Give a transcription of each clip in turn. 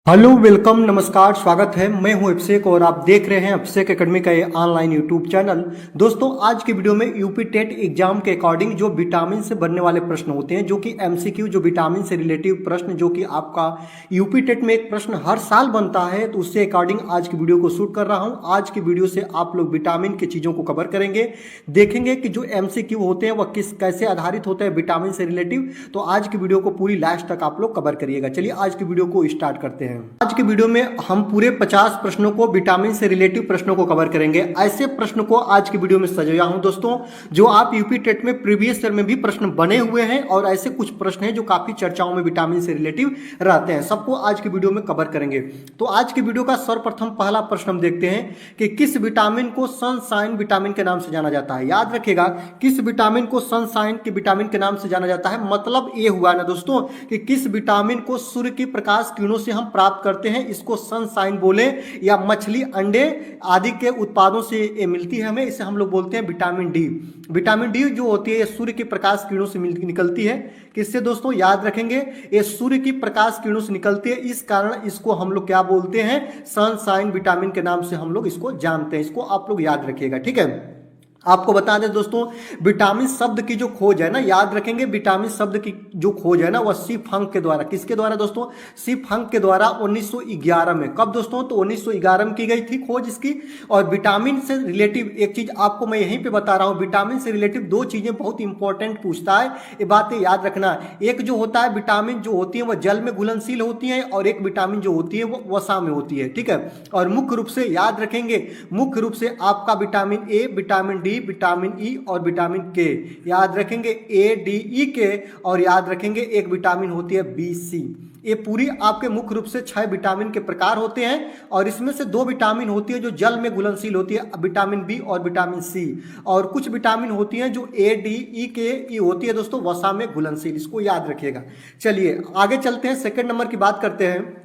Hello welcome नमस्कार स्वागत है। मैं हूं अभिषेक और आप देख रहे हैं अभिषेक एकेडमी का ये ऑनलाइन यूट्यूब चैनल। दोस्तों आज की वीडियो में यूपी टेट एग्जाम के अकॉर्डिंग जो विटामिन से बनने वाले प्रश्न होते हैं, जो कि एमसीक्यू, जो विटामिन से रिलेटिव प्रश्न, जो कि आपका यूपी टेट में एक प्रश्न हर साल बनता है, तो उससे अकॉर्डिंग आज की वीडियो को शूट कर रहा हूँ। आज की वीडियो से आप लोग विटामिन की चीज़ों को कवर करेंगे, देखेंगे कि जो एमसीक्यू होते हैं वह कैसे आधारित होते हैं विटामिन से रिलेटिव। तो आज की वीडियो को पूरी लास्ट तक आप लोग कवर करिएगा। चलिए आज की वीडियो को स्टार्ट करते हैं। आज की वीडियो में हम पूरे 50 प्रश्नों को, विटामिन से रिलेटिव प्रश्नों को कवर करेंगे। ऐसे प्रश्न को आज की वीडियो में सजाया हूं दोस्तों, जो आप यूपी टेट में प्रीवियस ईयर में भी प्रश्न बने हुए हैं, और ऐसे कुछ प्रश्न हैं जो काफी चर्चाओं में विटामिन से रिलेटिव रहते हैं। सबको आज की वीडियो में कवर करेंगे। तो आज की वीडियो का सर्वप्रथम पहला प्रश्न हम देखते हैं कि किस विटामिन को सनशाइन विटामिन के नाम से जाना जाता है। याद रखिएगा, किस विटामिन को सनशाइन के विटामिन के नाम से जाना जाता है। मतलब ये हुआ ना दोस्तों कि किस विटामिन को सूर्य की प्रकाश किरणों से हम प्राप्त करते हैं, इसको सनशाइन बोले, या मछली, अंडे आदि के उत्पादों से ये मिलती है हमें, इसे हम लोग बोलते हैं विटामिन डी। विटामिन डी जो होती है ये सूर्य की प्रकाश किरणों से निकलती है। किससे दोस्तों? याद रखेंगे, ये सूर्य की प्रकाश किरणों से निकलती है, इस कारण इसको हम लोग क्या बोलते हैं? सनशाइन विटामिन के नाम से हम लोग इसको जानते हैं। इसको आप लोग याद रखिएगा, ठीक है। आपको बता दें दोस्तों, विटामिन शब्द की जो खोज है ना, याद रखेंगे, विटामिन शब्द की जो खोज है ना, वह सी फंक के द्वारा, किसके द्वारा दोस्तों? सी फंक के द्वारा 1911 में। कब दोस्तों? तो 1911 में की गई थी खोज इसकी। और विटामिन से रिलेटिव एक चीज आपको मैं यहीं पे बता रहा हूं, विटामिन से रिलेटिव दो चीजें बहुत इंपॉर्टेंट पूछता है, ये बातें याद रखना। एक जो होता है विटामिन जो होती है वह जल में घुलनशील होती है, और एक विटामिन जो होती है वो वसा में होती है, ठीक है। और मुख्य रूप से याद रखेंगे, मुख्य रूप से आपका vitamin A, vitamin D, vitamin E और विटामिन के, याद रखेंगे ए, डी, ई, के। और याद रखेंगे एक विटामिन होती है बी, सी। ये पूरी आपके मुख्य रूप से 6 विटामिन के प्रकार होते हैं, और इसमें से 2 विटामिन होती है जो जल में घुलनशील होती है, विटामिन बी और विटामिन सी। और कुछ विटामिन होती हैं जो ए, डी, ई, के, ई होती है दोस्तों वसा में घुलनशील, इसको याद रखिएगा। चलिए आगे चलते हैं, सेकंड नंबर की बात करते हैं।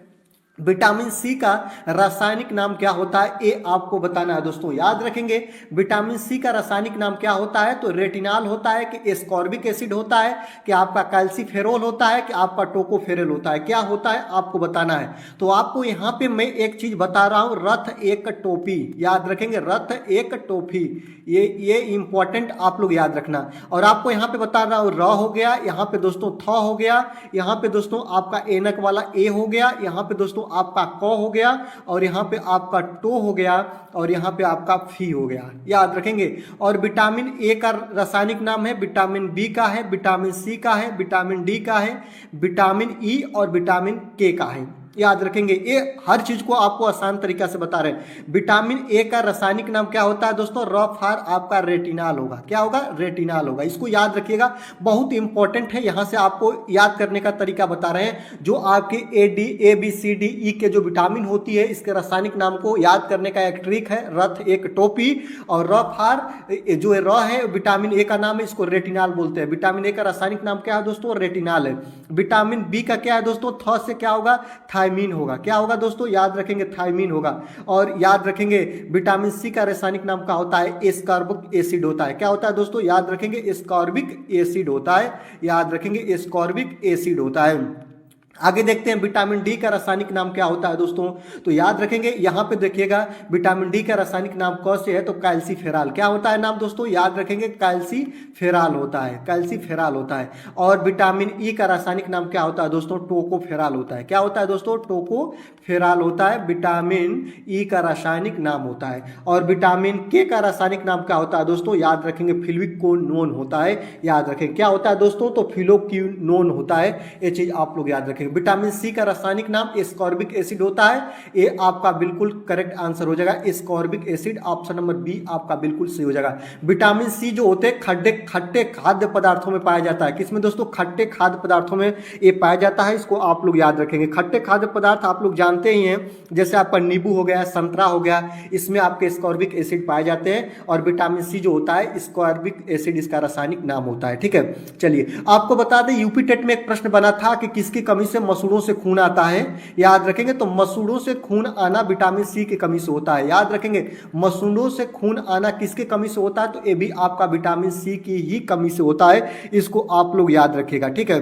विटामिन सी का रासायनिक नाम क्या होता है, ये आपको बताना है दोस्तों। याद रखेंगे, विटामिन सी का रासायनिक नाम क्या होता है? तो रेटिनॉल होता है, कि एस्कॉर्बिक एसिड होता है, कि आपका कैल्सीफेरोल होता है, कि आपका टोकोफेरल होता है, क्या होता है आपको बताना है। तो आपको यहां पे मैं एक चीज बता रहा हूं, रथ एक टोपी। याद रखेंगे, रथ एक टोपी, ये इंपॉर्टेंट आप लोग याद रखना। और आपको यहां पे बता रहा हूं, र हो गया, यहां पे दोस्तों थ हो गया, यहां पे दोस्तों आपका एनक वाला ए हो गया, यहां पे दोस्तों आपका क हो गया, और यहां पे आपका टो हो गया, और यहां पे आपका फी हो गया। याद रखेंगे। और विटामिन ए का रासायनिक नाम है, विटामिन बी का है, विटामिन सी का है, विटामिन डी का है, विटामिन ई और विटामिन के का है। याद रखेंगे, ये हर चीज को आपको आसान तरीका से बता रहे हैं। विटामिन ए का रासायनिक नाम क्या होता है दोस्तों? र फॉर आपका रेटिनॉल होगा। क्या होगा? रेटिनॉल होगा। इसको याद रखिएगा, बहुत इंपॉर्टेंट है। यहां से आपको याद करने का तरीका बता रहे हैं। जो आपके A B C D E के जो विटामिन होती है, इसके रासायनिक नाम को याद करने का एक ट्रिक है, रथ एक टोपी। और र फॉर जो र है विटामिन ए का नाम है, इसको रेटिनॉल बोलते हैं। विटामिन ए का रासायनिक नाम क्या है दोस्तों? रेटिनॉल है। विटामिन बी का क्या है दोस्तों? थ से क्या होगा? थायमीन होगा। क्या होगा दोस्तों? याद रखेंगे, थायमीन होगा। और याद रखेंगे, विटामिन सी का रासायनिक नाम क्या होता है? एस्कॉर्बिक एसिड होता है। क्या होता है दोस्तों? याद रखेंगे, एस्कॉर्बिक एसिड होता है। याद रखेंगे, एस्कॉर्बिक एसिड होता है। आगे देखते हैं, विटामिन डी का रासायनिक नाम क्या होता है दोस्तों? तो याद रखेंगे, यहां पे देखिएगा, विटामिन डी का रासायनिक नाम क से है, तो कैल्सीफेराल। क्या होता है नाम दोस्तों? याद रखेंगे, कैल्सीफेराल होता है, कैल्सीफेराल होता है। और विटामिन ई का रासायनिक नाम क्या होता है दोस्तों? टोकोफेराल होता है। क्या होता है दोस्तों? टोकोफेराल होता है, विटामिन ई का रासायनिक नाम होता है। और विटामिन के का रासायनिक नाम क्या होता है दोस्तों? याद रखेंगे, फिल्विकोनोन होता है। याद रखेंगे, क्या होता है दोस्तों? तो फिलोक्विनोन होता है। ये चीज आप लोग याद रखेंगे। विटामिन सी का रासायनिक नाम एस्कॉर्बिक एसिड होता है। ये आपका बिल्कुल करेक्ट आंसर हो जाएगा, ascorbic acid. Option number B आपका बिल्कुल सही हो जाएगा। विटामिन सी जो होते हैं खट्टे खाद्य पदार्थों में पाया जाता है। किसमें दोस्तों? खट्टे खाद्य पदार्थों में ये पाया जाता है। इसको आप लोग याद रखेंगे। खट्टे खाद्य पदार्थ आप लोग जानते ही हैं, जैसे आपका नींबू हो गया, संतरा हो गया, इसमें आपके एस्कॉर्बिक एसिड पाए जाते हैं। और विटामिन सी जो होता है, एस्कॉर्बिक एसिड इसका रासायनिक नाम होता है, ठीक है। चलिए आपको बता दें, यूपी टेट में एक प्रश्न बना था कि किसकी कमी से मसूड़ों से खून आता है। याद रखेंगे, तो मसूड़ों से खून आना विटामिन सी की कमी से होता है। याद रखेंगे, मसूड़ों से खून आना किसकी कमी से होता है? तो ये भी आपका विटामिन सी की ही कमी से होता है। इसको आप लोग याद रखिएगा, ठीक है।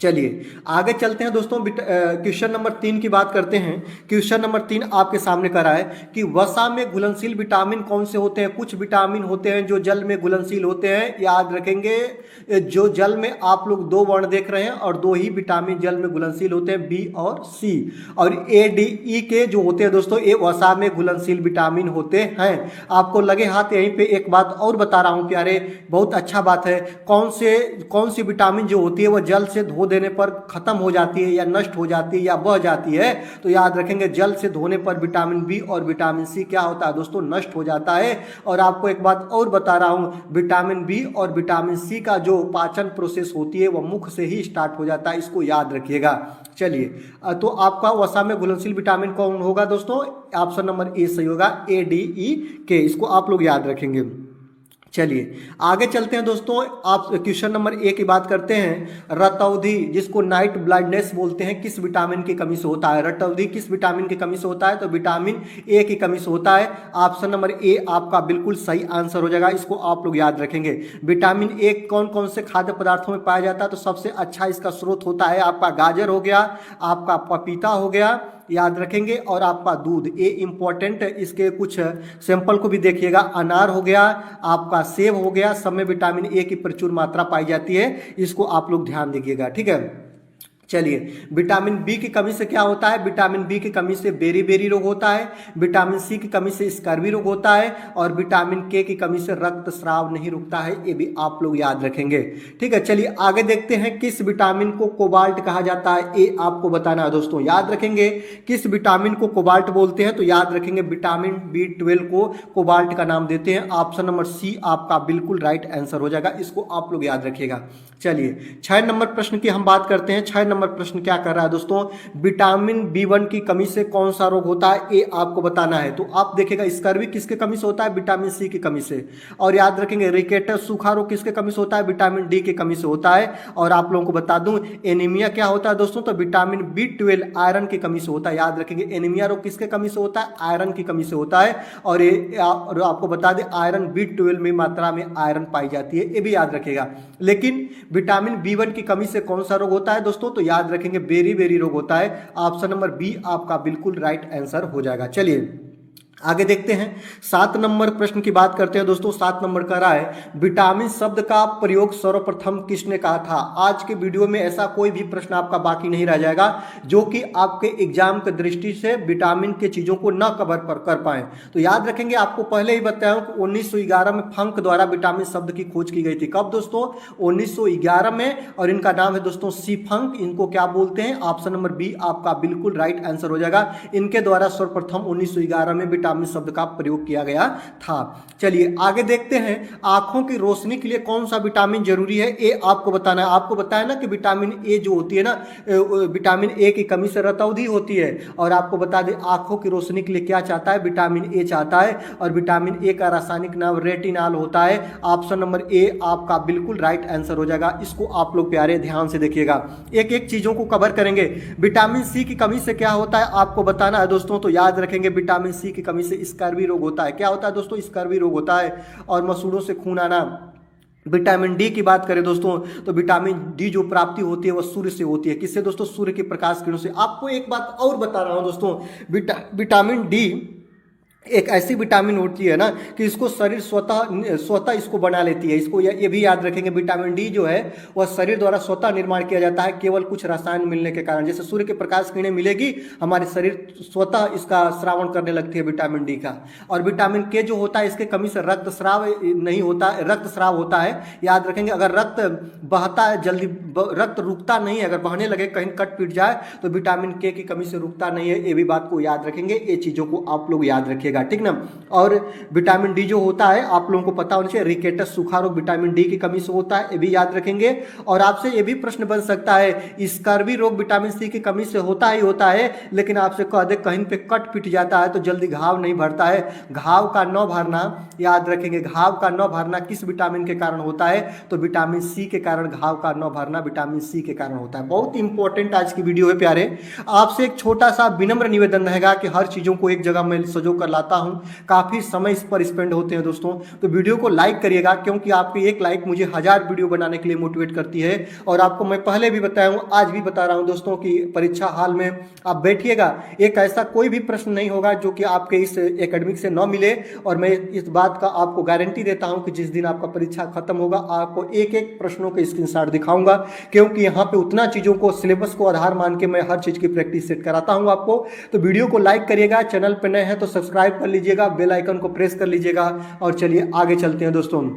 चलिए आगे चलते हैं दोस्तों। क्वेश्चन नंबर 3 की बात करते हैं। क्वेश्चन नंबर 3 आपके सामने करा है कि वसा में घुलनशील विटामिन कौन से होते हैं। कुछ विटामिन होते हैं जो जल में घुलनशील होते हैं, याद रखेंगे। जो जल में आप लोग 2 वर्ण देख रहे हैं और 2 ही विटामिन जल में घुलनशील होते हैं, बी और सी। और ए डी ई के जो होते हैं दोस्तों, ये वसा में घुलनशील विटामिन होते हैं। आपको लगे हाथ यहीं पे एक बात और बता रहा हूं प्यारे, बहुत अच्छा बात है। कौन सी विटामिन जो होती है वह जल से धो देने पर खत्म हो जाती है या नष्ट हो जाती है या बह जाती है, तो याद रखेंगे जल से धोने पर विटामिन बी और विटामिन सी क्या होता है दोस्तों, नष्ट हो जाता है। और आपको एक बात और बता रहा हूं, विटामिन बी और विटामिन सी का जो पाचन प्रोसेस होती है वह मुख से ही स्टार्ट हो जाता है, इसको याद रखिएगा। चलिए तो आपका वसा में घुलनशील विटामिन कौन होगा दोस्तों, ऑप्शन नंबर ए सही होगा, ए डी ई के, इसको आप लोग याद रखेंगे। चलिए आगे चलते हैं दोस्तों। आप क्वेश्चन नंबर 1 की बात करते हैं। रतौंधी जिसको नाइट ब्लाइंडनेस बोलते हैं, किस विटामिन की कमी से होता है। रतौंधी किस विटामिन की कमी से होता है, तो विटामिन ए की कमी से होता है। ऑप्शन नंबर ए आपका बिल्कुल सही आंसर हो जाएगा, इसको आप लोग याद रखेंगे। विटामिन ए कौन कौन से खाद्य पदार्थों में पाया जाता है, तो सबसे अच्छा इसका स्रोत होता है आपका गाजर हो गया, आपका पपीता हो गया, याद रखेंगे, और आपका दूध, ये इंपॉर्टेंट। इसके कुछ सैंपल को भी देखिएगा। अनार हो गया, आपका सेब हो गया, सब में विटामिन ए की प्रचुर मात्रा पाई जाती है, इसको आप लोग ध्यान दीजिएगा, ठीक है। चलिए विटामिन बी की कमी से क्या होता है, विटामिन बी की कमी से बेरी बेरी रोग होता है, विटामिन सी की कमी से स्कर्वी रोग होता है, और विटामिन के की कमी से रक्तस्राव नहीं रुकता है, ये भी आप लोग याद रखेंगे, ठीक है। चलिए आगे देखते हैं, किस विटामिन को कोबाल्ट कहा जाता है, ये आपको बताना है दोस्तों, याद रखेंगे। किस विटामिन को कोबाल्ट बोलते हैं, तो याद रखेंगे विटामिन B12 को कोबाल्ट का नाम देते हैं। ऑप्शन नंबर सी आपका बिल्कुल राइट आंसर हो जाएगा, इसको आप लोग याद रखिएगा। चलिए 6 नंबर प्रश्न की हम बात करते हैं। 6 नंबर प्रश्न क्या कर रहा है दोस्तों, विटामिन B1 की कमी से कौन सा रोग होता है, ये आपको बताना है। तो आप देखिएगा स्कर्वी किसके कमी से होता है, विटामिन सी की कमी से। और याद रखेंगे रिकेटस सूखा रोग किसके कमी से होता है, विटामिन डी की कमी से होता है। और आप लोगों को बता दूं एनीमिया क्या होता है दोस्तों, तो विटामिन B12 आयरन की कमी से होता है। याद रखेंगे एनीमिया रोग किसके कमी से होता है, आयरन की कमी से होता है। और आपको बता दें आयरन B12 में मात्रा में आयरन पाई जाती है, ये भी याद रखेगा। लेकिन विटामिन B1 की कमी से कौन सा रोग होता है दोस्तों, तो याद रखेंगे बेरी बेरी रोग होता है। ऑप्शन नंबर बी आपका बिल्कुल राइट आंसर हो जाएगा। चलिए आगे देखते हैं। 7 नंबर प्रश्न की बात करते हैं दोस्तों। 7 नंबर का रहा है, विटामिन शब्द का प्रयोग सर्वप्रथम किसने कहा था। आज के वीडियो में ऐसा कोई भी प्रश्न आपका बाकी नहीं रह जाएगा जो कि आपके एग्जाम की दृष्टि से विटामिन के चीजों को न कवर कर पाए। तो याद रखेंगे, आपको पहले ही बताया कि 1911 में फंक द्वारा विटामिन शब्द की खोज की गई थी। कब दोस्तों, 1911 में। और इनका नाम है दोस्तों सी फंक, इनको क्या बोलते हैं, ऑप्शन नंबर बी आपका बिल्कुल राइट आंसर हो जाएगा। इनके द्वारा सर्वप्रथम 1911 में विटामिन शब्द का प्रयोग किया गया था। चलिए आगे देखते हैं, आंखों की रोशनी के लिए कौन सा विटामिन जरूरी है, ये आपको बताना है। आपको बताया ना कि विटामिन ए जो होती है ना, विटामिन ए की कमी से रतौंधी होती है। और आपको बता दें आंखों की रोशनी के लिए क्या चाहता है, विटामिन ए चाहता है। और विटामिन ए का रासायनिक नाम रेटिनॉल होता है। ऑप्शन नंबर ए आपका बिल्कुल राइट आंसर हो जाएगा, इसको आप लोग प्यारे ध्यान से देखिएगा। एक एक चीजों को कवर करेंगे। विटामिन सी की कमी से क्या होता है आपको बताना है दोस्तों, तो याद रखेंगे विटामिन सी की कमी से स्कर्वी रोग होता है। क्या होता है दोस्तों, स्कर्वी रोग होता है। और मसूड़ों से खून आना। विटामिन डी की बात करें दोस्तों, तो विटामिन डी जो प्राप्ति होती है वह सूर्य से होती है। किससे दोस्तों, सूर्य के प्रकाश किरणों से। आपको एक बात और बता रहा हूं दोस्तों, विटामिन डी एक ऐसी विटामिन होती है ना कि इसको शरीर स्वतः इसको बना लेती है। इसको ये भी याद रखेंगे, विटामिन डी जो है वह शरीर द्वारा स्वतः निर्माण किया जाता है, केवल कुछ रसायन मिलने के कारण। जैसे सूर्य के प्रकाश किरणें मिलेगी, हमारे शरीर स्वतः इसका श्रावण करने लगती है विटामिन डी का। और विटामिन के जो होता है, इसके कमी से रक्तस्राव नहीं होता, रक्तस्राव होता है। याद रखेंगे, अगर रक्त बहता है जल्दी, रक्त रुकता नहीं है, अगर बहने लगे कहीं कट पीट जाए तो विटामिन के की कमी से रुकता नहीं है, ये भी बात को याद रखेंगे। ये चीजों को आप लोग याद रखिएगा, ठीक ना। और विटामिन डी जो होता है आप लोगों को पता होना चाहिए, रिकेटस सूखा रोग विटामिन डी की कमी से होता है, ये भी याद रखेंगे। और आपसे ये भी प्रश्न बन सकता है, स्कर्वी रोग विटामिन सी की कमी से होता ही होता है, लेकिन आपसे कह दे कहीं पे कट पिट जाता है तो जल्दी घाव नहीं भरता है। घाव का न भरना, याद रखेंगे, घाव का न भरना किस विटामिन के कारण होता है, तो विटामिन सी के कारण घाव का न भरना विटामिन सी के कारण होता है। बहुत इंपॉर्टेंट आज की वीडियो है प्यारे। आपसे एक छोटा सा विनम्र निवेदन रहेगा कि हर चीजों को एक जगह में सजो कर लाता बताता हूँ, काफ़ी समय इस पर स्पेंड होते हैं दोस्तों। तो वीडियो को लाइक करिएगा, क्योंकि आपकी एक लाइक मुझे 1000 वीडियो बनाने के लिए मोटिवेट करती है। और आपको मैं पहले भी बताया हूँ, आज भी बता रहा हूँ दोस्तों कि परीक्षा हाल में आप बैठिएगा, एक ऐसा कोई भी प्रश्न नहीं होगा जो कि आपके इस एकेडमिक से न मिले। और मैं इस बात का आपको गारंटी देता हूं कि जिस दिन आपका परीक्षा खत्म होगा, आपको एक एक प्रश्नों के स्क्रीनशॉट दिखाऊंगा, क्योंकि यहाँ पे उतना चीज़ों को, सिलेबस को आधार मान के मैं हर चीज़ की प्रैक्टिस सेट कराता हूँ आपको। तो वीडियो को लाइक करिएगा, चैनल पर नए हैं तो सब्सक्राइब कर लीजिएगा, बेल आइकन को प्रेस कर लीजिएगा। और चलिए आगे चलते हैं दोस्तों।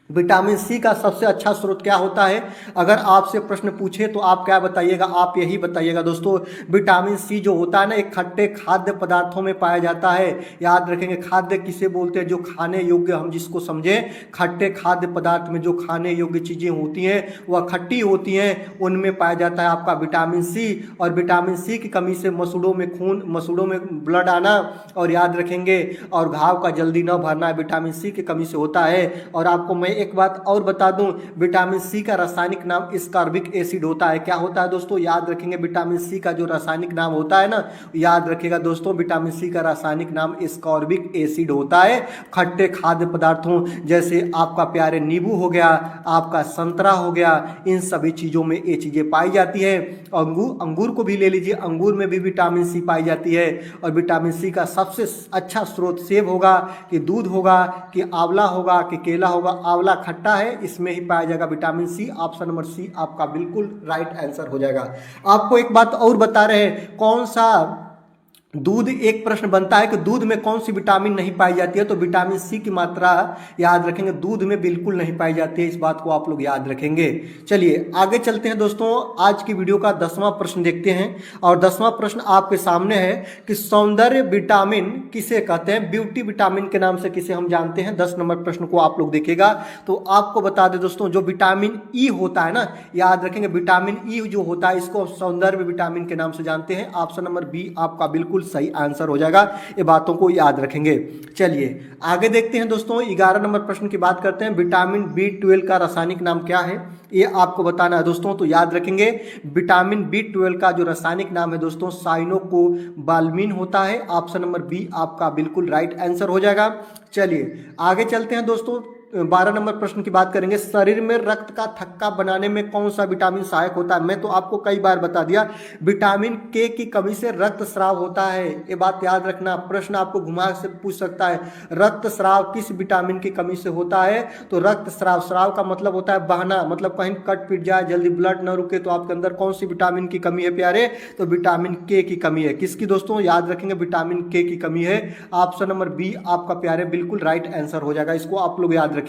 विटामिन सी का सबसे अच्छा स्रोत क्या होता है? अगर आपसे प्रश्न पूछे तो आप क्या बताइएगा? आप यही बताइएगा दोस्तों, विटामिन सी जो होता है ना, एक खट्टे खाद्य पदार्थों में पाया जाता है। याद रखेंगे, खाद्य किसे बोलते हैं? जो खाने योग्य, हम जिसको समझें, खट्टे खाद्य पदार्थ में जो खाने योग्य चीज़ें होती हैं वह खट्टी होती हैं, उनमें पाया जाता है आपका विटामिन सी। और विटामिन सी की कमी से मसूड़ों में खून, मसूड़ों में ब्लड आना, और याद रखेंगे, और घाव का जल्दी न भरना विटामिन सी की कमी से होता है। और आपको मैं एक बात और बता दूं, विटामिन सी का रासायनिक नाम स्कॉर्बिक एसिड होता है। क्या होता है दोस्तों? याद रखेंगे, विटामिन सी का जो रासायनिक नाम होता है ना, याद रखिएगा दोस्तों, विटामिन सी का रासायनिक नाम स्कॉर्बिक एसिड होता है। खट्टे खाद्य पदार्थों जैसे आपका प्यारे नींबू हो गया, आपका संतरा हो गया, इन सभी चीजों में ये चीजें पाई जाती है। अंगूर को भी ले लीजिए, अंगूर में भी विटामिन सी पाई जाती है। और विटामिन सी का सबसे अच्छा स्रोत सेब होगा, कि दूध होगा, कि आंवला होगा, कि केला होगा। आंवला खट्टा है, इसमें ही पाया जाएगा vitamin C. Option number C आपका बिल्कुल राइट आंसर हो जाएगा। आपको एक बात और बता रहे हैं, कौन सा दूध, एक प्रश्न बनता है कि दूध में कौन सी विटामिन नहीं पाई जाती है? तो विटामिन सी की मात्रा याद रखेंगे, दूध में बिल्कुल नहीं पाई जाती है। इस बात को आप लोग याद रखेंगे। चलिए आगे चलते हैं दोस्तों। आज की वीडियो का 10वां प्रश्न देखते हैं। और 10वां प्रश्न आपके सामने है कि सौंदर्य विटामिन किसे कहते हैं? ब्यूटी विटामिन के नाम से किसे हम जानते हैं? 10 नंबर प्रश्न को आप लोग देखिएगा तो आपको बता दें दोस्तों, जो विटामिन ई होता है ना, याद रखेंगे, विटामिन ई जो होता है इसको सौंदर्य विटामिन के नाम से जानते हैं। ऑप्शन नंबर बी आपका बिल्कुल सही आंसर हो जाएगा। ये बातों को याद रखेंगे। चलिए आगे देखते हैं दोस्तों। 11 नंबर प्रश्न की बात करते हैं। विटामिन बी12 का रासायनिक नाम क्या है? ये आपको बताना है दोस्तों। तो याद रखेंगे, विटामिन बी12 का जो रासायनिक नाम है दोस्तों, साइनोकोबाल्मिन होता है। ऑप्शन नंबर बी आपका बिल्कुल राइट आंसर हो जाएगा। चलिए आगे चलते हैं दोस्तों। 12 नंबर प्रश्न की बात करेंगे। शरीर में रक्त का थक्का बनाने में कौन सा विटामिन सहायक होता है? मैं तो आपको कई बार बता दिया, विटामिन के की कमी से रक्त स्राव होता है। ये बात याद रखना। प्रश्न आपको घुमा से पूछ सकता है, रक्त स्राव किस विटामिन की कमी से होता है? तो रक्त स्राव, स्राव का मतलब होता है बहना, मतलब कहीं कट पिट जाए, जल्दी ब्लड न रुके, तो आपके अंदर कौन सी विटामिन की कमी है प्यारे? तो विटामिन के की कमी है। किसकी दोस्तों? याद रखेंगे, विटामिन के की कमी है। ऑप्शन नंबर बी आपका प्यारे बिल्कुल राइट आंसर हो जाएगा। इसको आप लोग याद रखिएगा।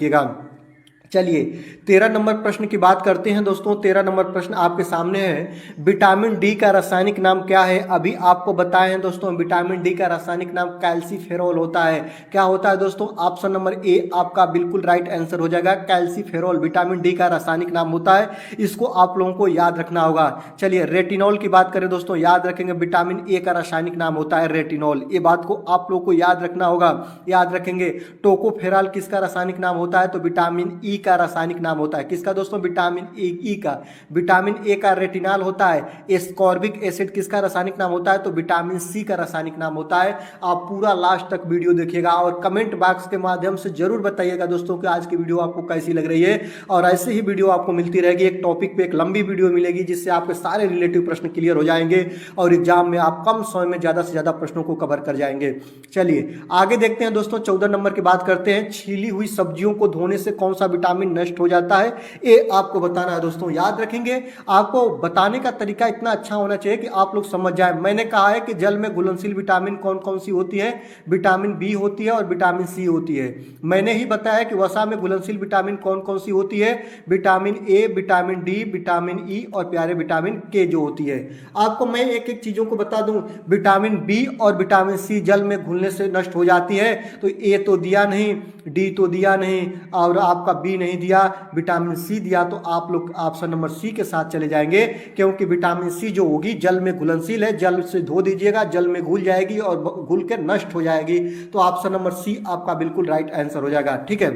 चलिए 13 नंबर प्रश्न की बात करते हैं दोस्तों। 13 नंबर प्रश्न आपके सामने है। विटामिन डी का रासायनिक नाम क्या है? अभी आपको बताए हैं दोस्तों, विटामिन डी का रासायनिक नाम कैल्सीफेरोल होता है। क्या होता है दोस्तों? ऑप्शन नंबर ए आपका बिल्कुल राइट आंसर हो जाएगा। कैल्सीफेरोल विटामिन डी का रासायनिक नाम होता है। इसको आप लोगों को याद रखना होगा। चलिए रेटिनॉल की बात करें दोस्तों, याद रखेंगे, विटामिन ए का रासायनिक नाम होता है रेटिनॉल। ये बात को आप लोगों को याद रखना होगा। याद रखेंगे, टोकोफेरॉल किसका रासायनिक नाम होता है? तो विटामिन ई का रासायनिक नाम होता है। किसका दोस्तों? विटामिन ई का। विटामिन ए का रेटिनॉल होता है। एस्कॉर्बिक एसिड किसका रासायनिक नाम होता है? तो विटामिन सी का रासायनिक नाम होता है। आप पूरा लास्ट तक वीडियो देखिएगा और कमेंट बॉक्स के माध्यम से जरूर बताइएगा दोस्तों कि आज की वीडियो आपको कैसी लग रही है। और ऐसे ही वीडियो आपको मिलती रहेगी। एक टॉपिक पे एक लंबी वीडियो मिलेगी, जिससे आपके सारे रिलेटिव प्रश्न क्लियर हो जाएंगे और एग्जाम में आप कम समय में ज्यादा से ज्यादा प्रश्नों को कवर कर जाएंगे। चलिए आगे देखते हैं दोस्तों। 14 नंबर की बात करते हैं। छीली हुई सब्जियों को धोने से कौन सा विटामिन नष्ट हो जाता है? ये आपको बताना है दोस्तों। याद रखेंगे, आपको बताने का तरीका इतना अच्छा होना चाहिए कि आप लोग समझ जाए। मैंने कहा है कि जल में घुलनशील विटामिन कौन कौन सी होती है? विटामिन बी होती है और विटामिन सी होती है। मैंने ही बताया कि वसा में घुलनशील विटामिन कौन कौन सी होती है? Vitamin A, vitamin D, vitamin E और प्यारे विटामिन के जो होती है। आपको मैं एक एक चीजों को बता दूं। विटामिन बी और विटामिन सी जल में घुलने से नष्ट हो जाती है। तो ए तो दिया नहीं, डी तो दिया नहीं, और आपका बी नहीं दिया, विटामिन सी दिया। तो आप लोग ऑप्शन नंबर सी के साथ चले जाएंगे, क्योंकि विटामिन सी जो होगी जल में घुलनशील है। जल से धो दीजिएगा, जल में घुल जाएगी और घुल के नष्ट हो जाएगी। तो ऑप्शन नंबर सी आपका बिल्कुल राइट आंसर हो जाएगा। ठीक है,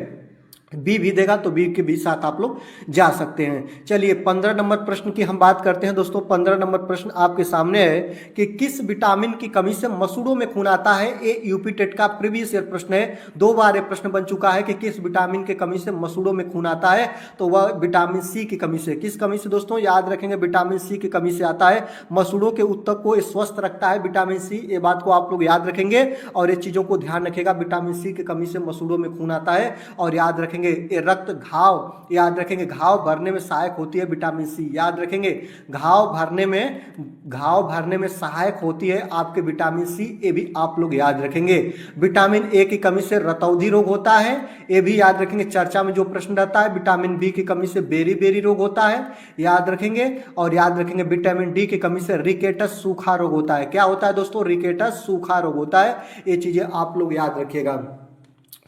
बी भी देगा तो बी के भी साथ आप लोग जा सकते हैं। चलिए 15 नंबर प्रश्न की हम बात करते हैं दोस्तों। 15 नंबर प्रश्न आपके सामने है कि किस विटामिन की कमी से मसूड़ों में खून आता है। ये यूपी टेट का प्रीवियस ईयर प्रश्न है, 2 बार ये प्रश्न बन चुका है कि किस विटामिन की कमी से मसूड़ों में खून आता है, तो वह विटामिन सी की कमी से। किस कमी से दोस्तों, याद रखेंगे विटामिन सी की कमी से आता है। मसूड़ों के ऊतक को स्वस्थ रखता है विटामिन सी, ये बात को आप लोग याद रखेंगे और ये चीजों को ध्यान रखेगा। विटामिन सी की कमी से मसूड़ों में खून आता है। और याद रखेंगे ये रक्त घाव, याद रखेंगे घाव भरने में सहायक होती है विटामिन सी। याद रखेंगे घाव भरने में सहायक होती है आपके विटामिन सी, ये भी आप लोग याद रखेंगे। विटामिन ए की कमी से रतौंधी रोग होता है, ये भी याद रखेंगे। चर्चा में जो प्रश्न रहता है, विटामिन बी की कमी से बेरी बेरी रोग होता है, याद रखेंगे। और याद रखेंगे विटामिन डी की कमी से रिकेटस सूखा रोग होता है। क्या होता है दोस्तों, रिकेटस सूखा रोग होता है। ये चीजें आप लोग याद रखिएगा।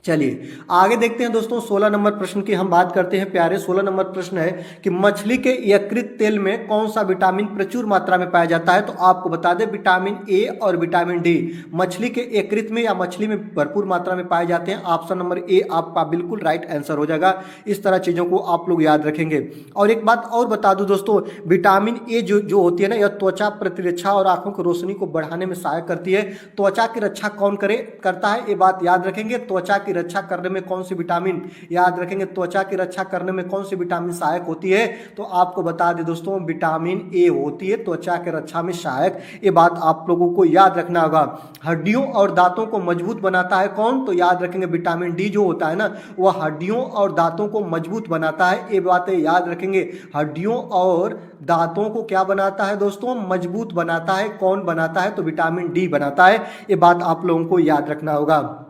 चलिए आगे देखते हैं दोस्तों। 16 नंबर प्रश्न की हम बात करते हैं प्यारे। 16 नंबर प्रश्न है कि मछली के यकृत तेल में कौन सा विटामिन प्रचुर मात्रा में पाया जाता है। तो आपको बता दें विटामिन ए और विटामिन डी मछली के यकृत में या मछली में भरपूर मात्रा में पाए जाते हैं। ऑप्शन नंबर ए आपका बिल्कुल राइट आंसर हो जाएगा। इस तरह चीजों को आप लोग याद रखेंगे। और एक बात और बता दूं दोस्तों, विटामिन ए जो होती है ना, यह त्वचा प्रतिरक्षा और आंखों की रोशनी को बढ़ाने में सहायक करती है। त्वचा की रक्षा कौन करता है, ये बात याद रखेंगे। त्वचा की रक्षा करने में कौन सी विटामिन, याद रखेंगे त्वचा की रक्षा करने में कौन सी विटामिन सहायक होती है। तो आपको बता दें दोस्तों विटामिन ए होती है त्वचा की रक्षा में सहायक। ये बात आप लोगों को याद रखना होगा। हड्डियों और दांतों को मजबूत बनाता है कौन, तो याद रखेंगे विटामिन डी जो होता है ना, वह हड्डियों और दांतों को मजबूत बनाता है। ये बातें याद रखेंगे। हड्डियों और दांतों को क्या बनाता है दोस्तों, मजबूत बनाता है। कौन बनाता है, तो विटामिन डी बनाता है। ये बात आप लोगों को याद रखना होगा।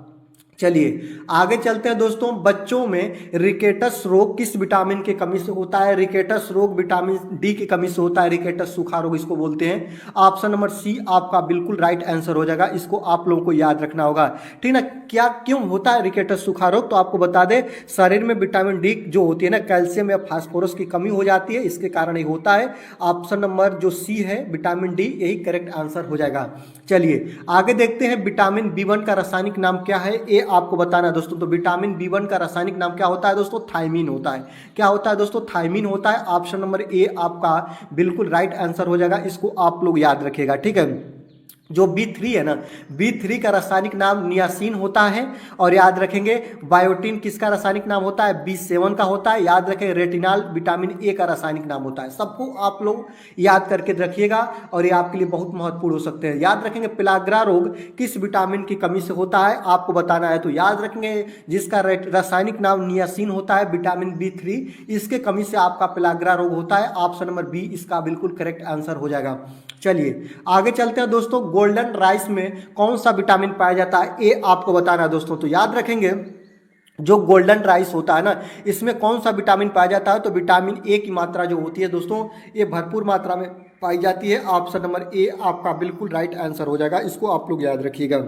चलिए आगे चलते हैं दोस्तों। बच्चों में रिकेटस रोग किस विटामिन की कमी से होता है। रिकेटस रोग विटामिन डी की कमी से होता है। रिकेटस सूखा रोग इसको बोलते हैं। ऑप्शन नंबर सी आपका बिल्कुल राइट आंसर हो जाएगा। इसको आप लोगों को याद रखना होगा, ठीक ना। क्या क्यों होता है रिकेटस सूखा रोग, तो आपको बता दें शरीर में विटामिन डी जो होती है ना, कैल्शियम या फास्फोरस की कमी हो जाती है, इसके कारण ही होता है। ऑप्शन नंबर जो सी है विटामिन डी, यही करेक्ट आंसर हो जाएगा। चलिए आगे देखते हैं विटामिन बी1 का रासायनिक नाम क्या है, ये आपको बताना है दोस्तों। तो विटामिन बी1 का रासायनिक नाम क्या होता है दोस्तों, थायमीन होता है। क्या होता है दोस्तों, थायमीन होता है। ऑप्शन नंबर ए आपका बिल्कुल राइट आंसर हो जाएगा। इसको आप लोग याद रखिएगा, ठीक है। जो B3 है ना, B3 का रासायनिक नाम नियासिन होता है। और याद रखेंगे बायोटिन किसका रासायनिक नाम होता है, B7 का होता है। याद रखें रेटिनॉल विटामिन ए का रासायनिक नाम होता है। सबको आप लोग याद करके रखिएगा और ये आपके लिए बहुत महत्वपूर्ण हो सकते हैं। याद रखेंगे पेलाग्रा रोग किस विटामिन की कमी से होता है, आपको बताना है। तो याद रखेंगे जिसका रासायनिक नाम नियासिन होता है विटामिन B3, इसके कमी से आपका पेलाग्रा रोग होता है। ऑप्शन नंबर बी इसका बिल्कुल करेक्ट आंसर हो जाएगा। चलिए आगे चलते हैं दोस्तों। गोल्डन राइस में कौन सा विटामिन पाया जाता है, ये आपको बताना है दोस्तों। तो याद रखेंगे जो गोल्डन राइस होता है ना, इसमें कौन सा विटामिन पाया जाता है, तो विटामिन ए की मात्रा जो होती है दोस्तों, ये भरपूर मात्रा में पाई जाती है। ऑप्शन नंबर ए आपका बिल्कुल राइट आंसर हो जाएगा। इसको आप लोग याद रखिएगा।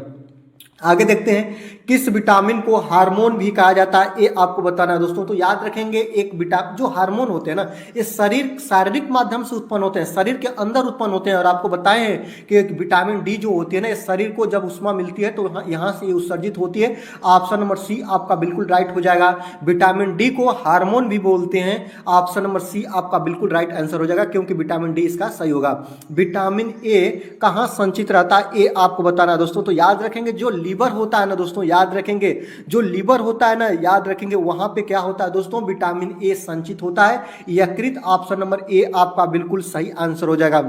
आगे देखते हैं किस विटामिन को हार्मोन भी कहा जाता है, ये आपको बताना है दोस्तों। तो याद रखेंगे एक विटामिन जो हार्मोन होते हैं ना, ये शारीरिक माध्यम से उत्पन्न होते हैं, शरीर के अंदर उत्पन्न होते हैं। और आपको बताए हैं कि विटामिन डी जो होती है ना, इस शरीर को जब उष्मा मिलती है तो यहाँ से ये उत्सर्जित होती है। ऑप्शन नंबर सी आपका बिल्कुल राइट हो जाएगा। विटामिन डी को हार्मोन भी बोलते हैं। ऑप्शन नंबर सी आपका बिल्कुल राइट आंसर हो जाएगा, क्योंकि विटामिन डी इसका सही होगा। विटामिन ए कहाँ संचित रहता है, ये आपको बताना है दोस्तों। तो याद रखेंगे जो लीवर होता है ना दोस्तों, याद रखेंगे जो लीवर होता है ना, याद रखेंगे वहां पे क्या होता है दोस्तों, विटामिन ए संचित होता है। यकृत, ऑप्शन नंबर ए आपका बिल्कुल सही आंसर हो जाएगा।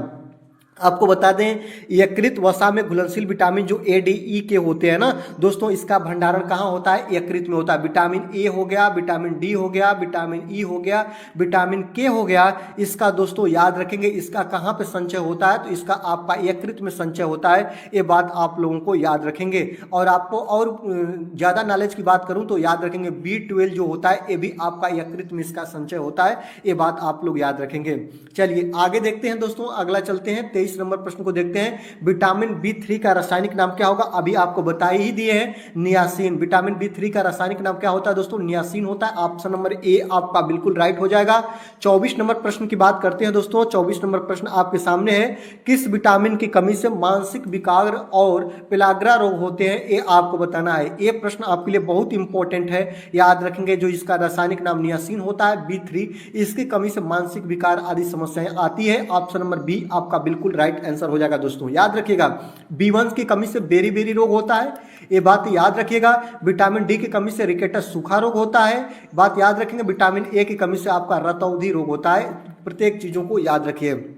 आपको बता दें यकृत वसा में घुलनशील विटामिन जो ए डी ई के होते हैं ना दोस्तों, इसका भंडारण कहाँ होता है, यकृत में होता है। विटामिन ए हो गया, विटामिन डी हो गया, विटामिन ई हो गया, विटामिन के हो गया, इसका दोस्तों याद रखेंगे इसका कहाँ पे संचय होता है, तो इसका आपका यकृत में संचय होता है। ये बात आप लोगों को याद रखेंगे। और आपको और ज़्यादा नॉलेज की बात करूँ तो याद रखेंगे B12 जो होता है ये भी आपका यकृत में इसका संचय होता है। ये बात आप लोग याद रखेंगे। चलिए आगे देखते हैं दोस्तों, अगला चलते हैं। 23 नंबर प्रश्न को देखते हैं, विटामिन B3 का रासायनिक नाम क्या होगा? अभी आपको बता ही दिए हैं, नियासिन। विटामिन B3 का रासायनिक नाम क्या होता है दोस्तों? नियासिन होता है। ऑप्शन नंबर ए आपका बिल्कुल राइट हो जाएगा। 24 नंबर प्रश्न की बात करते हैं दोस्तों। 24 नंबर प्रश्न आपके सामने है, किस विटामिन की कमी से मानसिक विकार और पेलाग्रा रोग होते हैं? ये आपको बताना है। ये प्रश्न आपके लिए बहुत इंपॉर्टेंट है, याद रखेंगे। जो इसका रासायनिक नाम नियासिन होता है B3, इसकी कमी से मानसिक विकार आदि समस्याएं आती है। ऑप्शन नंबर बी आपका बिल्कुल राइट आंसर हो जाएगा दोस्तों। याद रखिएगा, B1 की कमी से बेरी बेरी रोग होता है, ये बात याद रखिएगा। विटामिन डी की कमी से रिकेटस सूखा रोग होता है, बात याद रखेंगे। विटामिन ए की कमी से आपका रतौंधी रोग होता है। प्रत्येक चीजों को याद रखिए।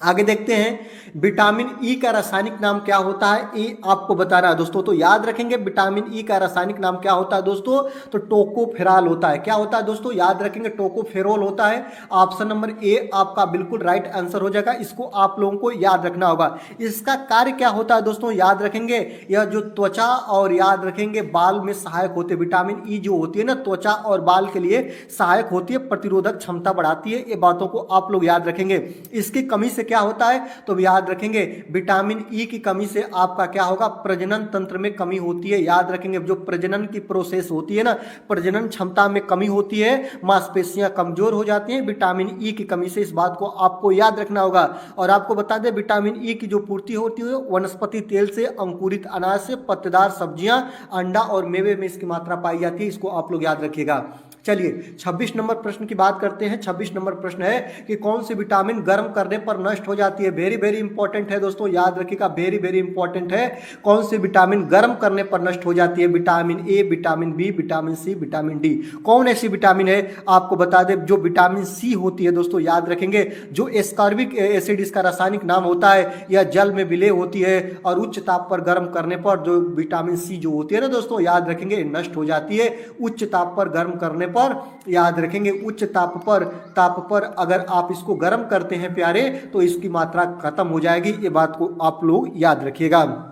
आगे देखते हैं, विटामिन ई का रासायनिक नाम क्या होता है? ये आपको बताना है दोस्तों। तो याद रखेंगे, विटामिन ई का रासायनिक नाम क्या होता है दोस्तों? तो टोकोफेरॉल होता है। क्या होता है दोस्तों? याद रखेंगे, टोकोफेरॉल होता है। ऑप्शन नंबर ए आपका बिल्कुल राइट आंसर हो जाएगा। इसको आप लोगों को याद रखना होगा। इसका कार्य क्या होता है दोस्तों? याद रखेंगे, यह जो त्वचा और याद रखेंगे बाल में सहायक होते हैं। विटामिन ई जो होती है ना, त्वचा और बाल के लिए सहायक होती है, प्रतिरोधक क्षमता बढ़ाती है। ये बातों को आप लोग याद रखेंगे। इसकी कमी से क्या होता है? तो याद रखेंगे, विटामिन ई की कमी से आपका क्या होगा? प्रजनन तंत्र में कमी होती है। याद रखेंगे, जो प्रजनन की प्रोसेस होती है ना, प्रजनन क्षमता में कमी होती है, मांसपेशियां कमजोर हो जाती हैं विटामिन ई की कमी से। इस बात को आपको याद रखना होगा। और आपको बता दें, विटामिन ई की जो पूर्ति होती है वनस्पति तेल से, अंकुरित अनाज से, पत्तेदार सब्जियां, अंडा और मेवे में इसकी मात्रा पाई जाती है। इसको आप लोग याद रखिएगा। चलिए 26 नंबर प्रश्न की बात करते हैं। 26 नंबर प्रश्न है कि कौन सी विटामिन गर्म करने पर नष्ट हो जाती है? वेरी वेरी इंपॉर्टेंट है दोस्तों, याद रखिएगा, वेरी वेरी इंपॉर्टेंट है। कौन सी विटामिन गर्म करने पर नष्ट हो जाती है? Vitamin A, vitamin B, vitamin C, vitamin D. कौन ऐसी विटामिन है? आपको बता दें, जो विटामिन सी होती है दोस्तों, याद रखेंगे। जो एस्कॉर्बिक एसिड इसका रासायनिक नाम होता है, यह जल में विलय होती है और उच्च ताप पर गर्म करने पर जो विटामिन सी जो होती है ना दोस्तों, याद रखेंगे, नष्ट हो जाती है। उच्च ताप पर गर्म करने पर, याद रखेंगे, उच्च ताप पर अगर आप इसको गर्म करते हैं प्यारे, तो इसकी मात्रा खत्म हो जाएगी। ये बात को आप लोग याद रखिएगा।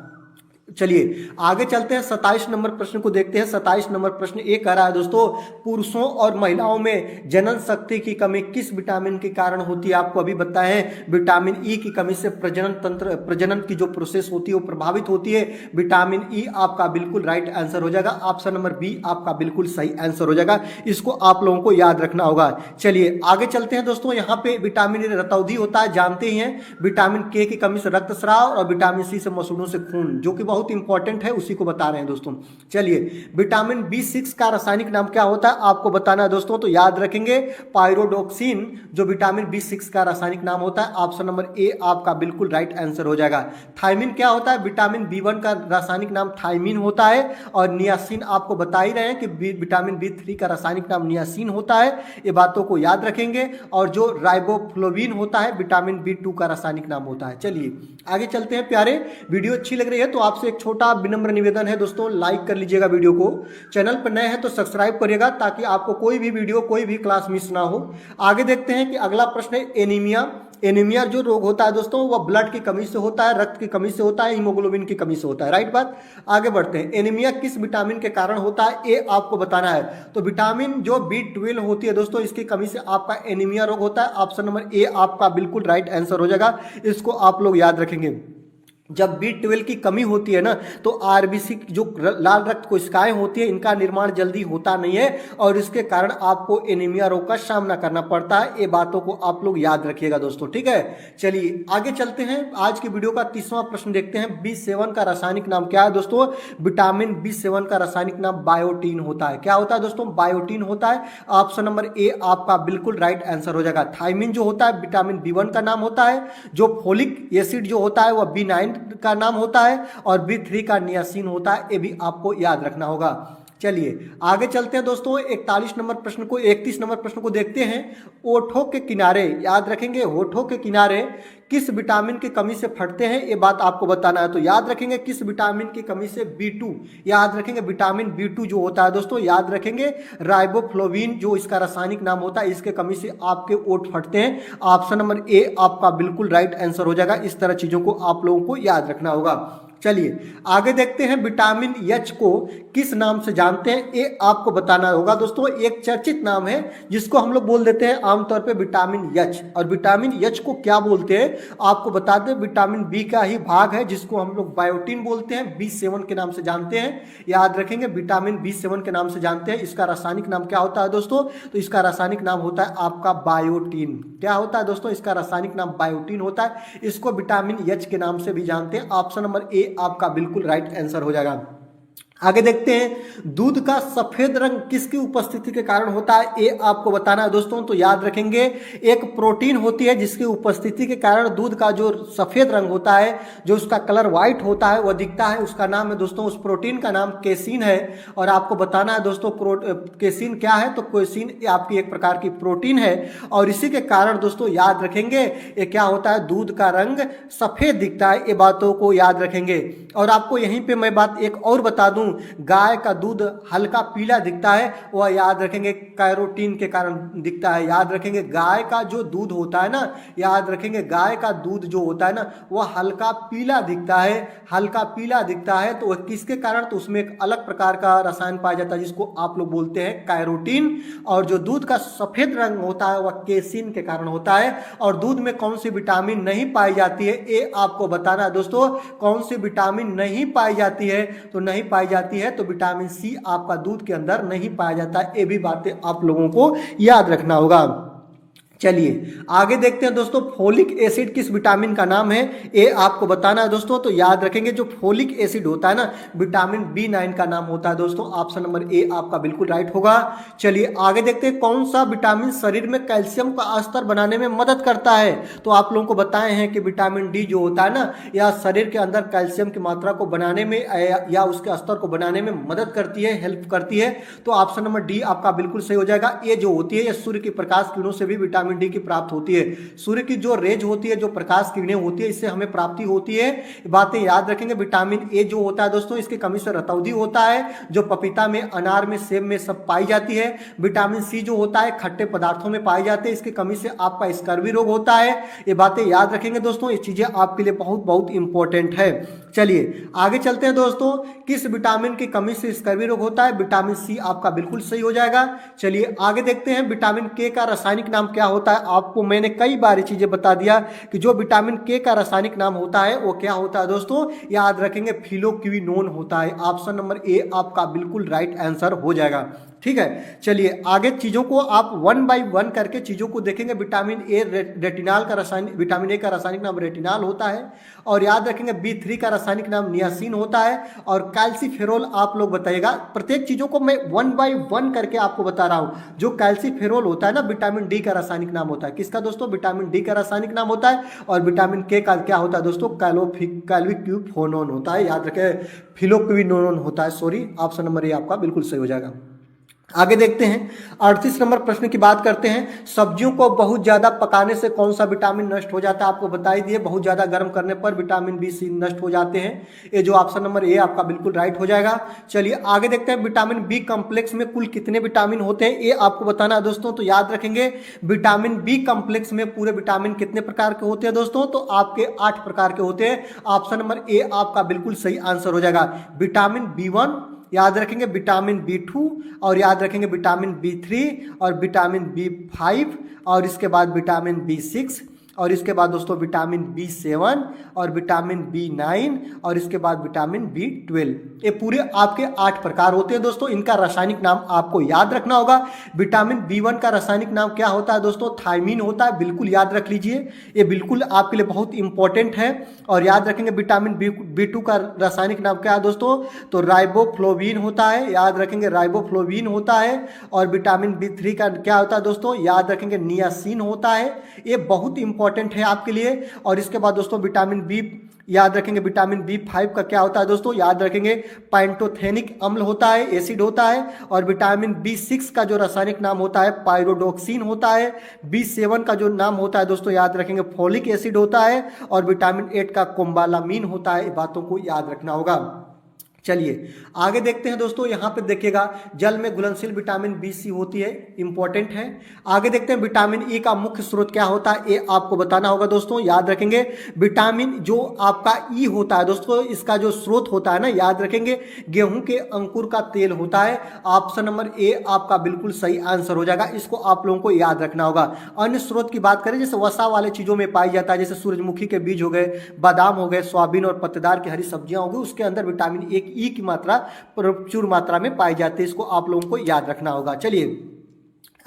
चलिए आगे चलते हैं, 27 नंबर प्रश्न को देखते हैं। 27 नंबर प्रश्न ये कह रहा है दोस्तों, पुरुषों और महिलाओं में जनन शक्ति की कमी किस विटामिन के कारण होती है? आपको अभी बताएं, विटामिन ई की कमी से प्रजनन तंत्र, प्रजनन की जो प्रोसेस होती है वो प्रभावित होती है। विटामिन ई आपका बिल्कुल राइट आंसर हो जाएगा। ऑप्शन नंबर बी आपका बिल्कुल सही आंसर हो जाएगा। इसको आप लोगों को याद रखना होगा। चलिए आगे चलते हैं दोस्तों। यहाँ पे विटामिन ए रतौंधी होता है, जानते ही हैं। विटामिन के की कमी से रक्तस्राव और विटामिन सी से मसूड़ों से खून, जो कि बहुत इंपॉर्टेंट है, उसी को बता रहे हैं दोस्तों। चलिए, विटामिन B6 का रासायनिक नाम क्या होता है? आपको बताना है दोस्तों। तो याद रखेंगे, पायरोडोक्सिन जो विटामिन B6 का रासायनिक नाम होता है। ऑप्शन नंबर ए आपका बिल्कुल राइट आंसर हो जाएगा। थायमिन क्या होता है? विटामिन B1 का रासायनिक नाम थायमिन होता है। और नियासिन आपको बता ही रहे हैं कि विटामिन B3 का रासायनिक नाम नियासिन होता है। ये बातों को याद रखेंगे। और जो राइबोफ्लोविन होता है, विटामिन B2 का रासायनिक नाम होता है। चलिए आगे चलते हैं प्यारे। वीडियो अच्छी लग रही है तो आपसे एक छोटा विनम्र निवेदन है दोस्तों, लाइक कर लीजिएगा वीडियो को। चैनल पर नए हैं तो सब्सक्राइब करिएगा, ताकि आपको कोई भी वीडियो, कोई भी क्लास मिस ना हो। आगे देखते हैं कि अगला प्रश्न है एनीमिया। एनीमिया जो रोग होता है दोस्तों, वह ब्लड की कमी से होता है, रक्त की कमी से होता है, हीमोग्लोबिन की कमी से होता है। राइट बात। आगे बढ़ते हैं, एनीमिया किस विटामिन के कारण होता है? ये आपको बताना है। तो विटामिन जो B12 होती है दोस्तों, इसकी कमी से आपका एनीमिया रोग होता है। ऑप्शन नंबर ए आपका बिल्कुल राइट आंसर हो जाएगा। इसको आप लोग याद रखेंगे। जब B12 की कमी होती है ना, तो आरबीसी जो लाल रक्त कोशिकाएं होती है, इनका निर्माण जल्दी होता नहीं है और इसके कारण आपको एनीमिया रोग का सामना करना पड़ता है। ये बातों को आप लोग याद रखिएगा दोस्तों, ठीक है। चलिए आगे चलते हैं। आज की वीडियो का 30वां प्रश्न देखते हैं। B7 का रासायनिक नाम क्या है दोस्तों? विटामिन B7 का रासायनिक नाम बायोटीन होता है। क्या होता है दोस्तों? बायोटीन होता है। ऑप्शन नंबर ए आपका बिल्कुल राइट आंसर हो जाएगा। थायमिन जो होता है विटामिन B1 का नाम होता है। जो फोलिक एसिड जो होता है वह B9 का नाम होता है। और B3 का नियासिन होता है। ये भी आपको याद रखना होगा। चलिए आगे चलते हैं दोस्तों। 31 नंबर प्रश्न को 31 नंबर प्रश्न को देखते हैं। ओठों के किनारे, याद रखेंगे, होठों के किनारे किस विटामिन की कमी से फटते हैं? ये बात आपको बताना है। तो याद रखेंगे, किस विटामिन की कमी से? B2। याद रखेंगे, विटामिन B2 जो होता है दोस्तों, याद रखेंगे, राइबोफ्लोविन जो इसका रासायनिक नाम होता है, इसके कमी से आपके ओठ फटते हैं। ऑप्शन नंबर ए आपका बिल्कुल राइट आंसर हो जाएगा। इस तरह चीजों को आप लोगों को याद रखना होगा। चलिए आगे देखते हैं, विटामिन एच को किस नाम से जानते हैं, ये आपको बताना होगा दोस्तों। एक चर्चित नाम है जिसको हम लोग बोल देते हैं आमतौर पे विटामिन एच, और विटामिन एच को क्या बोलते हैं आपको बता दें, विटामिन बी का ही भाग है जिसको हम लोग बायोटीन बोलते हैं, B7 के नाम से जानते हैं। याद रखेंगे, विटामिन B7 के नाम से जानते हैं। इसका रासायनिक नाम क्या होता है दोस्तों, तो इसका रासायनिक नाम होता है आपका बायोटीन। क्या होता है दोस्तों, इसका रासायनिक नाम बायोटीन होता है। इसको विटामिन एच के नाम से भी जानते हैं। ऑप्शन नंबर ए आपका बिल्कुल राइट आंसर हो जाएगा। आगे देखते हैं, दूध का सफेद रंग किसकी उपस्थिति के कारण होता है, ये आपको बताना है दोस्तों। तो याद रखेंगे, एक प्रोटीन होती है जिसकी उपस्थिति के कारण दूध का जो सफेद रंग होता है, जो उसका कलर व्हाइट होता है, वह दिखता है। उसका नाम है दोस्तों, उस प्रोटीन का नाम केसिन है। और आपको बताना है दोस्तों केसिन क्या है, तो केसिन आपकी एक प्रकार की प्रोटीन है। और इसी के कारण दोस्तों याद रखेंगे, ये क्या होता है, दूध का रंग सफेद दिखता है। ये बातों को याद रखेंगे। और आपको यहीं पे मैं बात एक और बता दूं, गाय का दूध हल्का पीला दिखता है, वह याद रखेंगे कैरोटीन के कारण दिखता है। याद रखेंगे, गाय का जो दूध होता है ना, याद रखेंगे गाय का दूध जो होता है ना, वह हल्का पीला दिखता है। हल्का पीला दिखता है तो वह किसके कारण, तो उसमें एक अलग प्रकार का रसायन पाया जाता है जिसको आप लोग बोलते हैं कैरोटीन। और जो दूध का सफेद रंग होता है वह केसिन के कारण होता है। और दूध में कौन सी विटामिन नहीं पाई जाती है, ये आपको बताना है दोस्तों। कौन सी विटामिन नहीं पाई जाती है, तो नहीं पाई जाती है तो विटामिन सी आपका दूध के अंदर नहीं पाया जाता है। ये भी बातें आप लोगों को याद रखना होगा। चलिए आगे देखते हैं दोस्तों, फोलिक एसिड किस विटामिन का नाम है, ये आपको बताना है दोस्तों। तो याद रखेंगे, जो फोलिक एसिड होता है ना, विटामिन B9 का नाम होता है दोस्तों। ऑप्शन नंबर ए आपका बिल्कुल राइट होगा। चलिए आगे देखते हैं, कौन सा विटामिन शरीर में कैल्शियम का स्तर बनाने में मदद करता है, तो आप लोगों को बताए हैं कि विटामिन डी जो होता है ना, या शरीर के अंदर कैल्शियम की मात्रा को बनाने में या उसके स्तर को बनाने में मदद करती है, हेल्प करती है। तो ऑप्शन नंबर डी आपका बिल्कुल सही हो जाएगा। ये जो होती है, ये सूर्य की प्रकाश किरणों से भी विटामिन डी की प्राप्त होती है। सूर्य की जो रेज होती है, जो प्रकाश किरणें होती है, इससे हमें प्राप्ति होती है। बातें याद रखेंगे। विटामिन ए जो होता है दोस्तों, इसकी कमी से रतौंधी होता है, जो पपीता में, अनार में, सेब में सब पाई जाती है। विटामिन सी जो होता है खट्टे पदार्थों में पाए जाते हैं, इसकी कमी से आपका स्कर्वी रोग होता है। ये बातें याद रखेंगे दोस्तों, ये चीजें आपके लिए बहुत बहुत इंपॉर्टेंट है। चलिए आगे चलते हैं दोस्तों, किस विटामिन की कमी से स्कर्वी रोग होता है, विटामिन सी आपका बिल्कुल सही हो जाएगा। चलिए आगे देखते हैं, विटामिन के का रासायनिक नाम क्या होता है। आपको मैंने कई बार चीजें बता दिया कि जो विटामिन के का रासायनिक नाम होता है वो क्या होता है दोस्तों, याद रखेंगे फिलोक्विनोन होता है। ऑप्शन नंबर ए आपका बिल्कुल राइट आंसर हो जाएगा। ठीक है, चलिए आगे चीजों को आप वन बाय वन करके चीजों को देखेंगे। विटामिन ए रेटिनाल का रासायनिक, विटामिन ए का रासायनिक नाम रेटिनाल होता है। और याद रखेंगे B3 का रासायनिक नाम नियासिन होता है। और कैल्सीफेरोल आप लोग बताइएगा। प्रत्येक चीजों को मैं वन बाय वन करके आपको बता रहा हूं। जो कैल्सीफेरोल होता है ना, विटामिन डी का रासायनिक नाम होता है। किसका दोस्तों, विटामिन डी का रासायनिक नाम होता है। और विटामिन के का क्या होता है दोस्तों, कैल्विक्यूफोनोन होता है। याद रखें, फिलोक्विनोन होता है। सॉरी, ऑप्शन नंबर ए आपका बिल्कुल सही हो जाएगा। आगे देखते हैं, 38 नंबर प्रश्न की बात करते हैं। सब्जियों को बहुत ज्यादा पकाने से कौन सा विटामिन नष्ट हो जाता है, आपको बता ही दिए। बहुत ज्यादा गर्म करने पर विटामिन बी सी नष्ट हो जाते हैं। ये जो ऑप्शन नंबर ए आपका बिल्कुल राइट हो जाएगा। चलिए आगे देखते हैं, विटामिन बी कॉम्प्लेक्स में कुल कितने विटामिन होते हैं, ये आपको बताना है दोस्तों। तो याद रखेंगे, विटामिन बी कॉम्प्लेक्स में पूरे विटामिन कितने प्रकार के होते हैं दोस्तों, तो आपके 8 प्रकार के होते हैं। ऑप्शन नंबर ए आपका बिल्कुल सही आंसर हो जाएगा। विटामिन B1, याद रखेंगे विटामिन B2, और याद रखेंगे विटामिन B3, और विटामिन B5, और इसके बाद विटामिन B6, और इसके बाद दोस्तों विटामिन B7, और विटामिन B9, और इसके बाद विटामिन B12। ये पूरे आपके 8 प्रकार होते हैं दोस्तों। इनका रासायनिक नाम आपको याद रखना होगा। विटामिन B1 का रासायनिक नाम क्या होता है दोस्तों, थायमीन होता है। बिल्कुल याद रख लीजिए, ये बिल्कुल आपके लिए बहुत इंपॉर्टेंट है। और याद रखेंगे विटामिन B2 का रासायनिक नाम क्या है दोस्तों, तो राइबोफ्लोविन होता है। याद रखेंगे राइबोफ्लोविन होता है। और विटामिन B3 का क्या होता है दोस्तों, याद रखेंगे नियासिन होता है। ये बहुत इंपॉर्टेंट है आपके लिए। और इसके बाद दोस्तों विटामिन बी, याद रखेंगे विटामिन B5 का क्या होता है दोस्तों, याद रखेंगे पैंटोथेनिक अम्ल होता है, एसिड होता है। और विटामिन B6 का जो रासायनिक नाम होता है पायरोडोक्सिन होता है। B7 का जो नाम होता है दोस्तों, याद रखेंगे फोलिक एसिड होता है। और विटामिन 8 का कोम्बालामीन होता है। बातों को याद रखना होगा। चलिए आगे देखते हैं दोस्तों। यहाँ पे देखिएगा जल में घुलनशील विटामिन बी सी होती है, इंपॉर्टेंट है। आगे देखते हैं विटामिन ई का मुख्य स्रोत क्या होता है, ये आपको बताना होगा दोस्तों, याद रखेंगे। विटामिन जो आपका ई होता है दोस्तों, इसका जो स्रोत होता है ना, याद रखेंगे गेहूं के अंकुर का तेल होता है। ऑप्शन नंबर ए आपका बिल्कुल सही आंसर हो जाएगा, इसको आप लोगों को याद रखना होगा। अन्य स्रोत की बात करें जैसे वसा वाले चीजों में पाई जाता है, जैसे सूरजमुखी के बीज हो गए, बादाम हो गए, सोयाबीन और पत्तेदार की हरी सब्जियां हो गई, उसके अंदर विटामिन ई की मात्रा प्रचुर मात्रा में पाई जाती है, इसको आप लोगों को याद रखना होगा। चलिए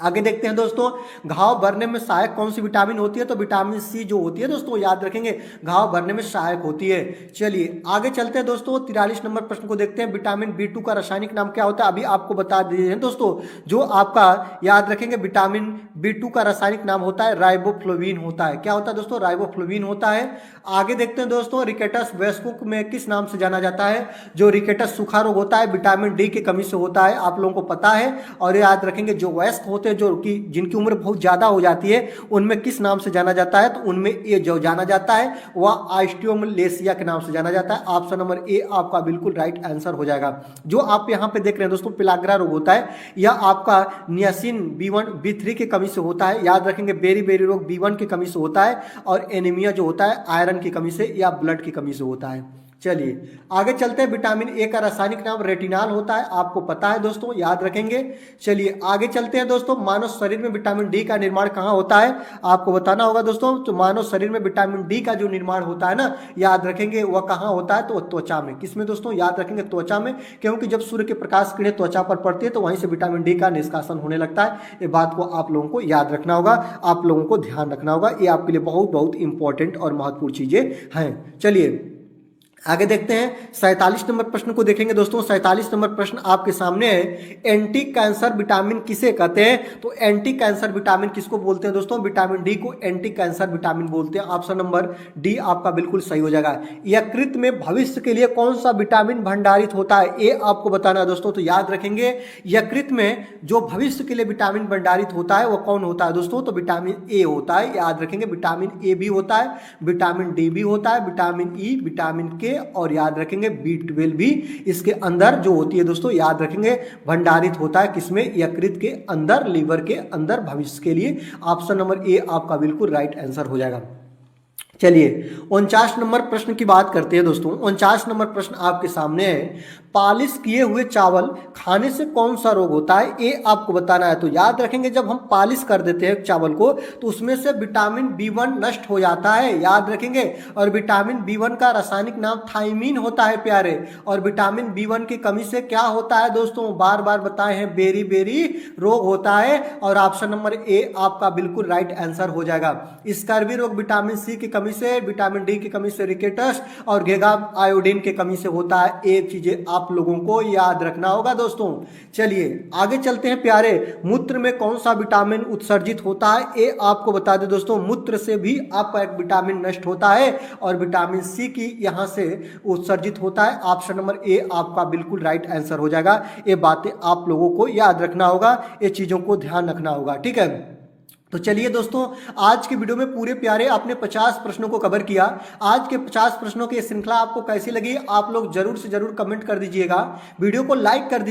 आगे देखते हैं दोस्तों, घाव भरने में सहायक कौन सी विटामिन होती है, तो विटामिन सी जो होती है दोस्तों, याद रखेंगे घाव भरने में सहायक होती है। चलिए आगे चलते हैं दोस्तों, 43 नंबर प्रश्न को देखते हैं। विटामिन बी2 का रासायनिक नाम क्या होता है, अभी आपको बता दिए हैं दोस्तों। जो आपका याद रखेंगे विटामिन बी2 का रासायनिक नाम होता है राइबोफ्लोविन होता है। क्या होता है दोस्तों, राइबोफ्लोविन होता है। आगे देखते हैं दोस्तों, रिकेटस वेस्कुक में किस नाम से जाना जाता है, जो रिकेटस सूखा रोग होता है विटामिन डी की कमी से होता है, आप लोगों को पता है। और याद रखेंगे जो वयस्क होते हैं, जो कि जिनकी उम्र बहुत ज्यादा हो जाती है, उनमें किस नाम से जाना जाता है, तो उनमें ये जो जाना जाता है वह ऑस्टियोमलेशिया के नाम से जाना जाता है। ऑप्शन नंबर ए आपका बिल्कुल राइट आंसर हो जाएगा। जो आप यहां पे देख रहे हैं दोस्तों, पिलाग्रा रोग होता है, यह आपका नियासिन B1 B3 की कमी से होता है। याद रखेंगे बेरी बेरी रोग B1 की कमी से होता है, और एनीमिया जो होता है आयरन की कमी से या ब्लड की कमी से होता है। चलिए आगे चलते हैं, विटामिन ए का रासायनिक नाम रेटिनॉल होता है, आपको पता है दोस्तों, याद रखेंगे। चलिए आगे चलते हैं दोस्तों, मानव शरीर में विटामिन डी का निर्माण कहाँ होता है, आपको बताना होगा दोस्तों। तो मानव शरीर में विटामिन डी का जो निर्माण होता है ना, याद रखेंगे वह कहाँ होता है, तो त्वचा में। किसमें दोस्तों, याद रखेंगे त्वचा में, क्योंकि जब सूर्य के प्रकाश किरणें त्वचा पर पड़ती है तो वहीं से विटामिन डी का निष्कासन होने लगता है। ये बात को आप लोगों को याद रखना होगा, आप लोगों को ध्यान रखना होगा, ये आपके लिए बहुत बहुत इंपॉर्टेंट और महत्वपूर्ण चीजें हैं। चलिए आगे देखते हैं, 47 नंबर प्रश्न को देखेंगे दोस्तों। 47 नंबर प्रश्न आपके सामने है, एंटी कैंसर विटामिन किसे कहते हैं, तो एंटी कैंसर विटामिन किसको बोलते हैं दोस्तों, विटामिन डी को एंटी कैंसर विटामिन बोलते हैं। ऑप्शन नंबर डी आपका बिल्कुल सही हो जाएगा। यकृत में भविष्य के लिए कौन सा विटामिन भंडारित होता है, ये आपको बताना है दोस्तों। तो याद रखेंगे यकृत में जो भविष्य के लिए विटामिन भंडारित होता है वो कौन होता है दोस्तों, तो विटामिन ए होता है। याद रखेंगे विटामिन ए भी होता है, विटामिन डी भी होता है, विटामिन ई, विटामिन के, और याद रखेंगे B12 भी इसके अंदर जो होती है दोस्तों, याद रखेंगे भंडारित होता है किसमें, यकृत के अंदर, लीवर के अंदर भविष्य के लिए। ऑप्शन नंबर ए आपका बिल्कुल राइट आंसर हो जाएगा। चलिए 49 नंबर प्रश्न की बात करते हैं दोस्तों। 49 नंबर प्रश्न आपके सामने है, पॉलिश किए हुए चावल खाने से कौन सा रोग होता है, ये आपको बताना है। तो याद रखेंगे जब हम पॉलिश कर देते हैं चावल को तो उसमें से विटामिन B1 नष्ट हो जाता है, याद रखेंगे। और विटामिन B1 का रासायनिक नाम थाइमीन होता है प्यारे। और विटामिन B1 की कमी से क्या होता है दोस्तों, बार बार बताए हैं, बेरी बेरी रोग होता है। और ऑप्शन नंबर ए आपका बिल्कुल राइट आंसर हो जाएगा। स्कर्वी रोग विटामिन सी की कमी से, विटामिन डी की कमी से रिकेटस, और घेगा आयोडीन की कमी से होता है। ये चीजें आप लोगों को याद रखना होगा दोस्तों। चलिए आगे चलते हैं प्यारे, मूत्र में कौन सा विटामिन उत्सर्जित होता है, ये आपको बता दें दोस्तों। मूत्र से भी आपका एक विटामिन नष्ट होता है, और विटामिन सी की यहां से उत्सर्जित होता है। ऑप्शन नंबर ए आपका बिल्कुल राइट आंसर हो जाएगा। ये बातें आप लोगों को याद रखना होगा, ये चीजों को ध्यान रखना होगा, ठीक है। तो चलिए दोस्तों, आज के वीडियो में पूरे प्यारे आपने 50 प्रश्नों को कवर किया। आज के 50 प्रश्नों की श्रृंखला आपको कैसी लगी, आप लोग जरूर से जरूर कमेंट कर दीजिएगा, वीडियो को लाइक कर दीजिए।